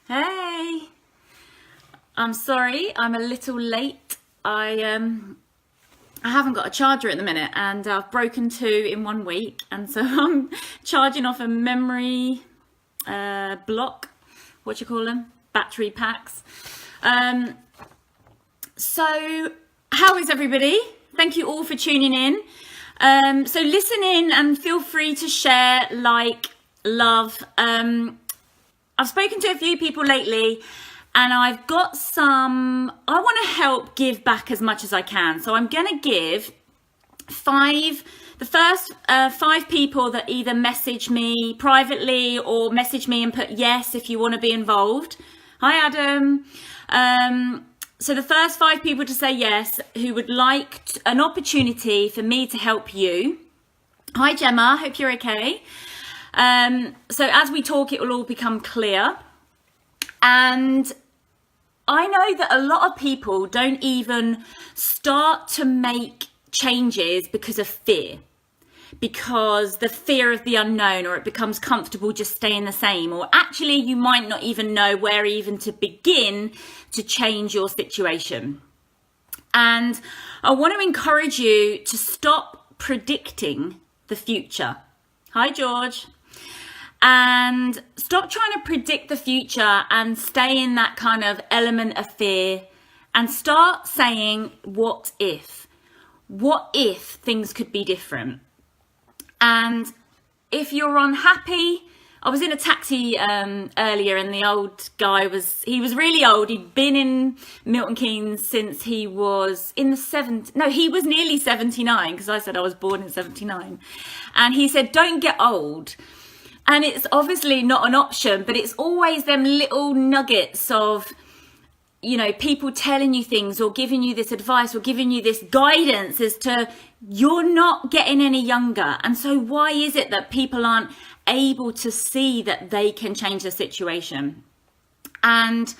Hey, I'm sorry, I'm a little late. I haven't got a charger at the minute, and I've broken two in 1 week, and so I'm charging off a memory block. What do you call them? Battery packs. Um, so how is everybody? Thank you all for tuning in. So listen in and feel free to share, like, love. I've spoken to a few people lately, and I've got I want to help give back as much as I can. So I'm going to give the first five people that either message me privately or message me and put yes if you want to be involved. Hi, Adam. So the first five people to say yes who would like an opportunity for me to help you. Hi, Gemma. Hope you're okay. So as we talk, it will all become clear. And I know that a lot of people don't even start to make changes because of fear, because the fear of the unknown, or it becomes comfortable just staying the same, or actually you might not even know where even to begin to change your situation. And I want to encourage you to stop predicting the future. Hi, George. And stop trying to predict the future and stay in that kind of element of fear, and start saying, what if? What if things could be different? And if you're unhappy, I was in a taxi earlier, and the old guy he was really old. He'd been in Milton Keynes since he was in the 70s. No, he was nearly 79, because I said I was born in 79. And he said, don't get old. And it's obviously not an option, but it's always them little nuggets of, people telling you things or giving you this advice or giving you this guidance as to you're not getting any younger. And so why is it that people aren't able to see that they can change the situation? And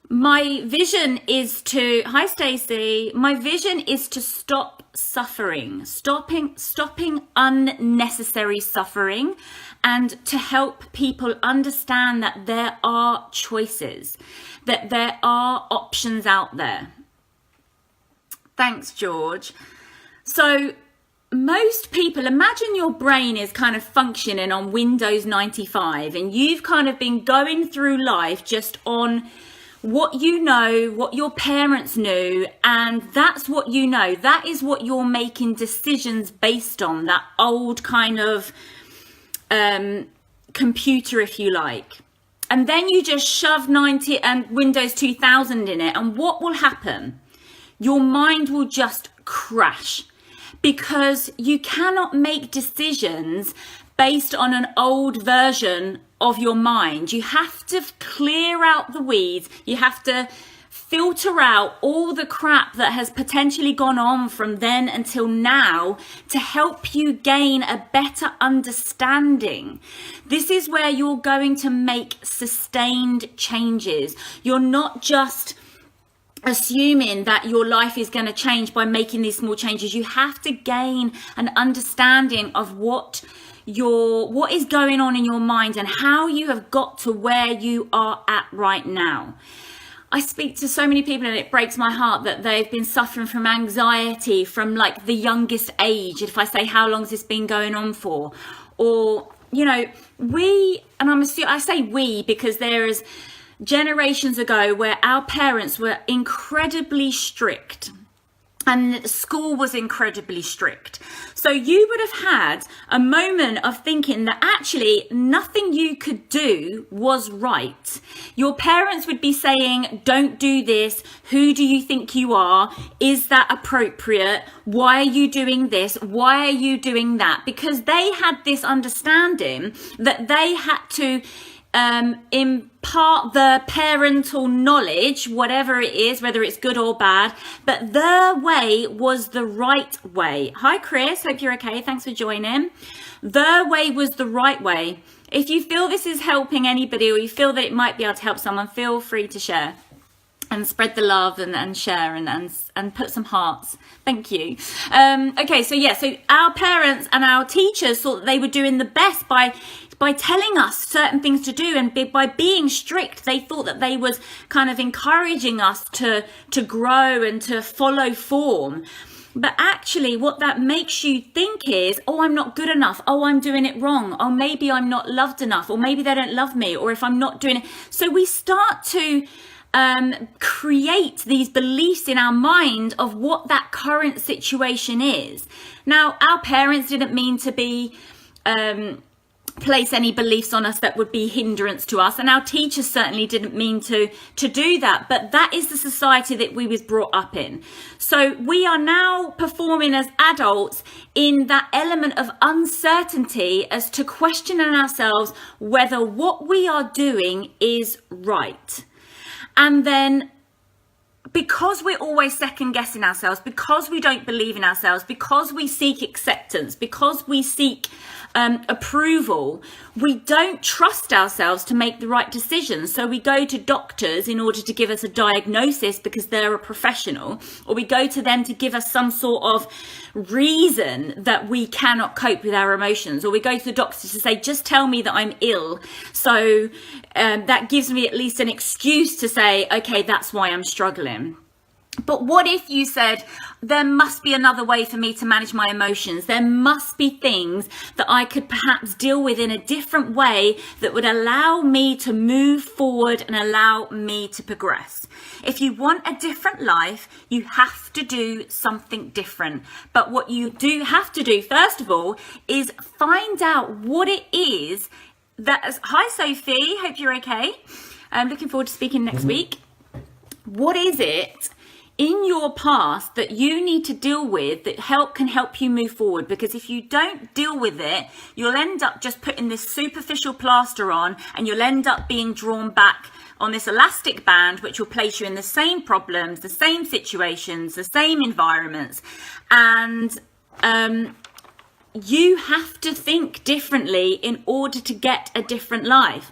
my vision is hi Stacey, my vision is to stop suffering, stopping unnecessary suffering, and to help people understand that there are choices, that there are options out there. Thanks, George. So most people, imagine your brain is kind of functioning on Windows 95, and you've kind of been going through life just on what you know, what your parents knew, and that's what you know. That is what you're making decisions based on, that old kind of computer, if you like. And then you just shove 90 and Windows 2000 in it, and what will happen? Your mind will just crash, because you cannot make decisions based on an old version of your mind. You have to clear out the weeds. You have to filter out all the crap that has potentially gone on from then until now to help you gain a better understanding. This is where you're going to make sustained changes. You're not just assuming that your life is going to change by making these small changes. You have to gain an understanding of what is going on in your mind and how you have got to where you are at right now. I speak to so many people, and it breaks my heart that they've been suffering from anxiety from like the youngest age. If I say, how long has this been going on for? Or, I say we because there is generations ago where our parents were incredibly strict, and school was incredibly strict. So you would have had a moment of thinking that actually nothing you could do was right. Your parents would be saying, don't do this. Who do you think you are? Is that appropriate? Why are you doing this? Why are you doing that? Because they had this understanding that they had to impart the parental knowledge, whatever it is, whether it's good or bad, but their way was the right way. Hi, Chris. Hope you're okay. Thanks for joining. Their way was the right way. If you feel this is helping anybody, or you feel that it might be able to help someone, feel free to share and spread the love and share and put some hearts. Thank you. So our parents and our teachers thought that they were doing the best by by telling us certain things to do, and by being strict, they thought that they was kind of encouraging us to grow and to follow form. But actually what that makes you think is, oh, I'm not good enough. Oh, I'm doing it wrong. Oh, maybe I'm not loved enough, or maybe they don't love me, or if I'm not doing it. So we start to create these beliefs in our mind of what that current situation is. Now, our parents didn't mean to be place any beliefs on us that would be hindrance to us, and our teachers certainly didn't mean to do that, but that is the society that we was brought up in. So we are now performing as adults in that element of uncertainty as to questioning ourselves whether what we are doing is right. And then because we're always second guessing ourselves, because we don't believe in ourselves, because we seek acceptance, because we seek approval, we don't trust ourselves to make the right decisions. So we go to doctors in order to give us a diagnosis because they're a professional, or we go to them to give us some sort of reason that we cannot cope with our emotions, or we go to the doctor to say, just tell me that I'm ill. So that gives me at least an excuse to say, okay, that's why I'm struggling. But what if you said, there must be another way for me to manage my emotions? There must be things that I could perhaps deal with in a different way that would allow me to move forward and allow me to progress. If you want a different life, you have to do something different. But what you do have to do, first of all, is find out what it is that... Hi, Sophie. Hope you're okay. I'm looking forward to speaking next week. What is it in your past that you need to deal with that can help you move forward? Because if you don't deal with it, you'll end up just putting this superficial plaster on, and you'll end up being drawn back on this elastic band, which will place you in the same problems, the same situations, the same environments. And you have to think differently in order to get a different life.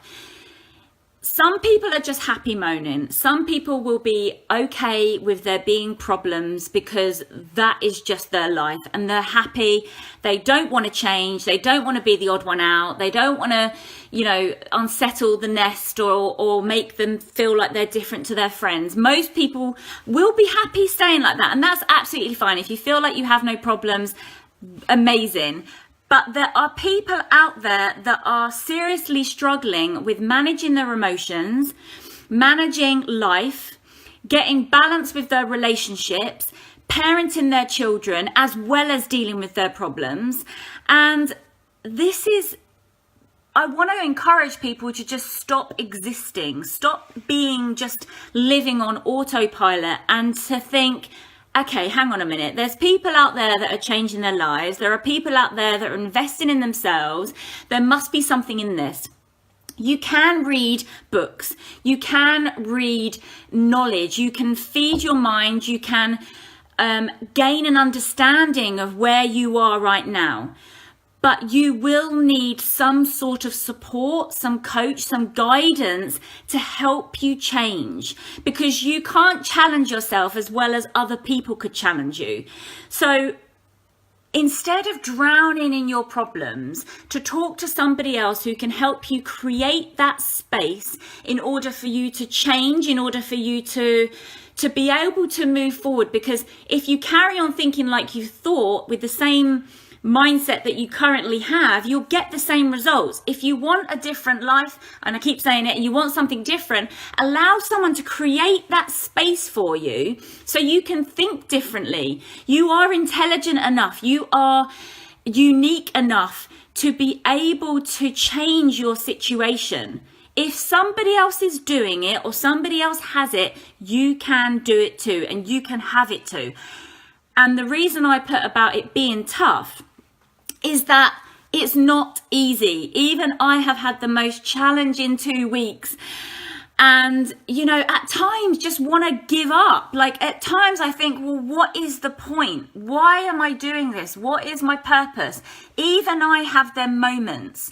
Some people are just happy moaning. Some people will be okay with there being problems because that is just their life, and they're happy. They don't want to change. They don't want to be the odd one out. They don't want to, unsettle the nest or make them feel like they're different to their friends. Most people will be happy staying like that, and that's absolutely fine. If you feel like you have no problems, amazing. But there are people out there that are seriously struggling with managing their emotions, managing life, getting balance with their relationships, parenting their children, as well as dealing with their problems. And I want to encourage people to just stop existing, stop being just living on autopilot, and to think, okay, hang on a minute. There's people out there that are changing their lives. There are people out there that are investing in themselves. There must be something in this. You can read books. You can read knowledge. You can feed your mind. You can gain an understanding of where you are right now. But you will need some sort of support, some coach, some guidance to help you change, because you can't challenge yourself as well as other people could challenge you. So instead of drowning in your problems, to talk to somebody else who can help you create that space in order for you to change, in order for you to be able to move forward. Because if you carry on thinking like you thought with the same mindset that you currently have, you'll get the same results. If you want a different life, and I keep saying it, and you want something different, allow someone to create that space for you so you can think differently. You are intelligent enough, you are unique enough to be able to change your situation. If somebody else is doing it or somebody else has it, you can do it too, and you can have it too. And the reason I put about it being tough is that it's not easy. Even I have had the most challenging 2 weeks, and at times just want to give up. Like, at times I think, well, what is the point? Why am I doing this? What is my purpose? Even I have them moments.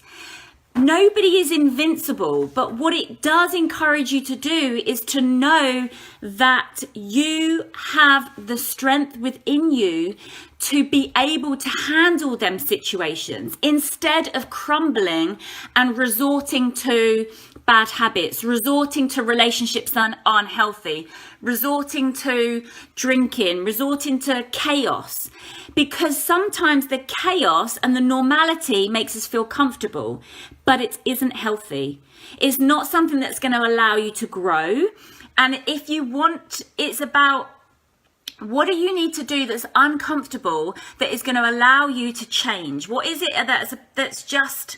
nobody is invincible, but what it does encourage you to do is to know that you have the strength within you to be able to handle them situations instead of crumbling and resorting to bad habits, resorting to relationships that aren't healthy, resorting to drinking, resorting to chaos. Because sometimes the chaos and the normality makes us feel comfortable, but it isn't healthy. It's not something that's going to allow you to grow. And if you want, it's about what do you need to do that's uncomfortable that is going to allow you to change? What is it that's just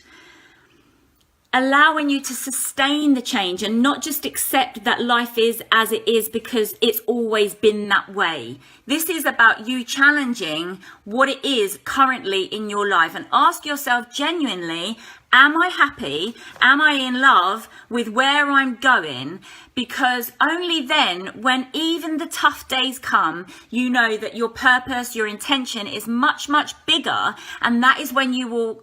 allowing you to sustain the change and not just accept that life is as it is because it's always been that way? This is about you challenging what it is currently in your life and ask yourself genuinely, am I happy? Am I in love with where I'm going? Because only then, when even the tough days come, you know that your purpose, your intention is much, much bigger. And that is when you'll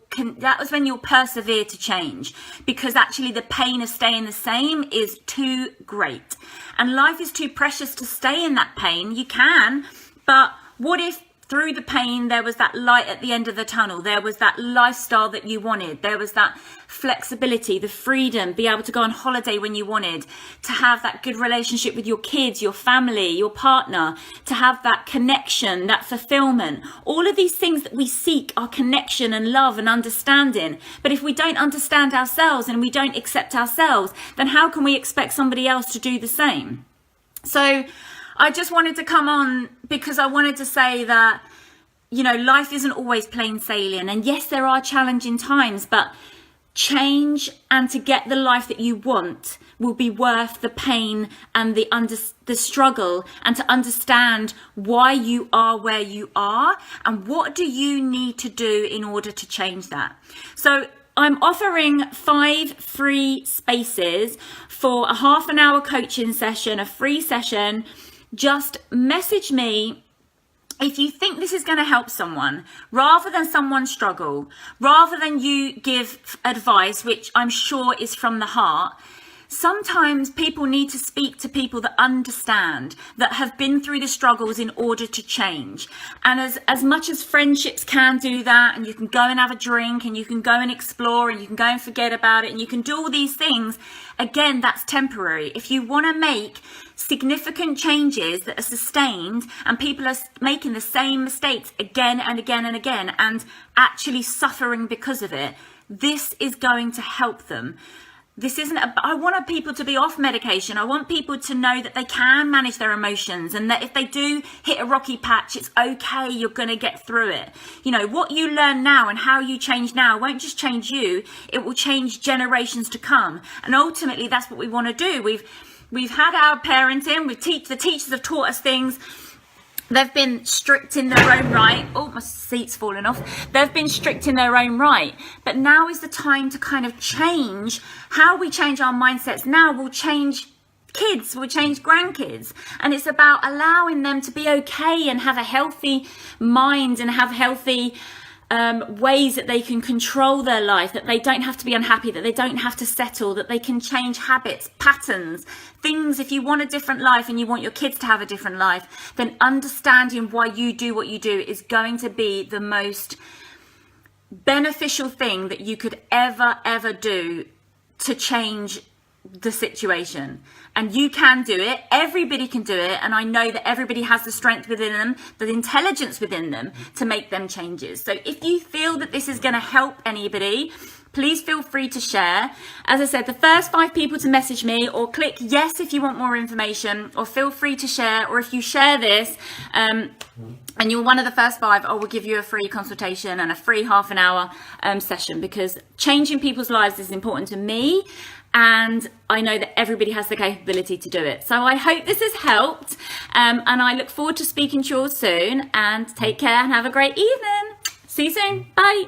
persevere to change, because actually the pain of staying the same is too great. And life is too precious to stay in that pain. You can, but what if through the pain, there was that light at the end of the tunnel. There was that lifestyle that you wanted. There was that flexibility, the freedom, be able to go on holiday when you wanted, to have that good relationship with your kids, your family, your partner, to have that connection, that fulfillment. All of these things that we seek are connection and love and understanding. But if we don't understand ourselves and we don't accept ourselves, then how can we expect somebody else to do the same? So I just wanted to come on because I wanted to say that, you know, life isn't always plain sailing. And yes, there are challenging times, but change and to get the life that you want will be worth the pain and the struggle, and to understand why you are where you are and what do you need to do in order to change that. So I'm offering 5 free spaces for a half-an-hour coaching session, a free session. Just message me if you think this is going to help someone, rather than someone struggle, rather than you give advice, which I'm sure is from the heart. Sometimes people need to speak to people that understand, that have been through the struggles in order to change. And as much as friendships can do that, and you can go and have a drink and you can go and explore and you can go and forget about it and you can do all these things, again, that's temporary. If you want to make significant changes that are sustained and people are making the same mistakes again and again and again and actually suffering because of it, this is going to help them. This isn't, I want people to be off medication. I want people to know that they can manage their emotions and that if they do hit a rocky patch, it's okay. You're going to get through it. You know, what you learn now and how you change now won't just change you. It will change generations to come. And ultimately, that's what we want to do. We've had our parenting. The teachers have taught us things. They've been strict in their own right. Oh, my seat's fallen off. They've been strict in their own right. But now is the time to kind of change how we change our mindsets. Now we'll change kids, we'll change grandkids. And it's about allowing them to be okay and have a healthy mind and have healthy ways that they can control their life, that they don't have to be unhappy, that they don't have to settle, that they can change habits, patterns, things. If you want a different life and you want your kids to have a different life, then understanding why you do what you do is going to be the most beneficial thing that you could ever do to change the situation. And you can do it. Everybody can do it. And I know that everybody has the strength within them, the intelligence within them to make them changes. So if you feel that this is going to help anybody, please feel free to share. As I said, the first 5 people to message me, or click yes if you want more information, or feel free to share. Or if you share this and you're one of the first 5, I will give you a free consultation and a free half-an-hour session, because changing people's lives is important to me. And I know that everybody has the capability to do it. So I hope this has helped. And I look forward to speaking to you all soon. And take care and have a great evening. See you soon. Bye.